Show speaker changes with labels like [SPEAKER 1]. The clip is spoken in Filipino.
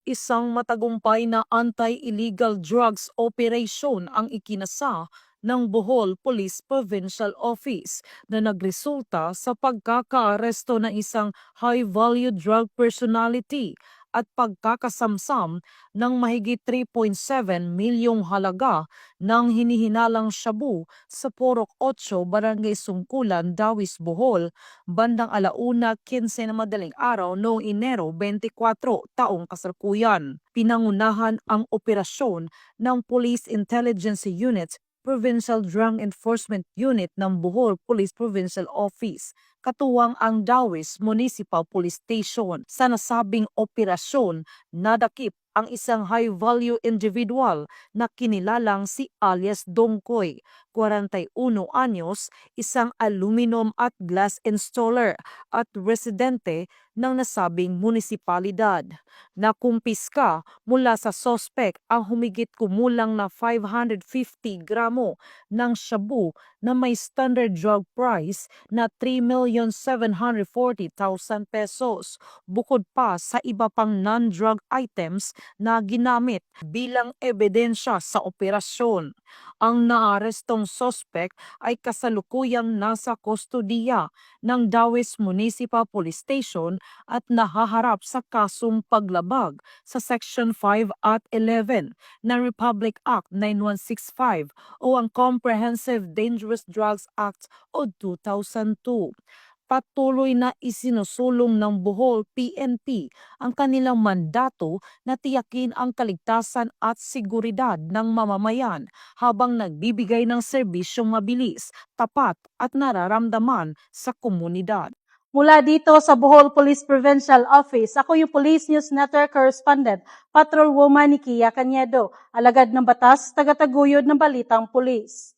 [SPEAKER 1] Isang matagumpay na anti-illegal drugs operation ang ikinasa ng Bohol Police Provincial Office na nagresulta sa pagkakaaresto ng isang high-value drug personality at pagkakasamsam ng mahigit 3.7 milyong halaga ng hinihinalang shabu sa Porok 8, Barangay Sungkulan, Dawis, Bohol, bandang 1:15 na madaling araw noong Enero 24, taong kasalukuyan. Pinangunahan ang operasyon ng Police Intelligence Unit, Provincial Drug Enforcement Unit ng Bohol Police Provincial Office, katuwang ang Dawis Municipal Police Station. Sa nasabing operasyon, nadakip ang isang high-value individual na kinilalang si alias Dongkoy, 41 anyos, isang aluminum at glass installer at residente ng nasabing munisipalidad. Nakumpiska mula sa sospek ang humigit kumulang na 550 gramo ng shabu na may standard drug price na 3,740,000 pesos, bukod pa sa iba pang non-drug items na ginamit bilang ebidensya sa operasyon. Ang naarestong sospek ay kasalukuyang nasa kustodiya ng Dawis Municipal Police Station at nahaharap sa kasong paglabag sa Section 5 at 11 ng Republic Act 9165 o ang Comprehensive Dangerous Drugs Act o 2002. Patuloy na isinusulong ng Bohol PNP ang kanilang mandato na tiyakin ang kaligtasan at seguridad ng mamamayan habang nagbibigay ng serbisyong mabilis, tapat at nararamdaman sa komunidad.
[SPEAKER 2] Mula dito sa Bohol Police Provincial Office, ako yung Police News Network Correspondent, Patrolwoman Nikia Cañedo, alagad ng batas, tagataguyod ng balitang pulis.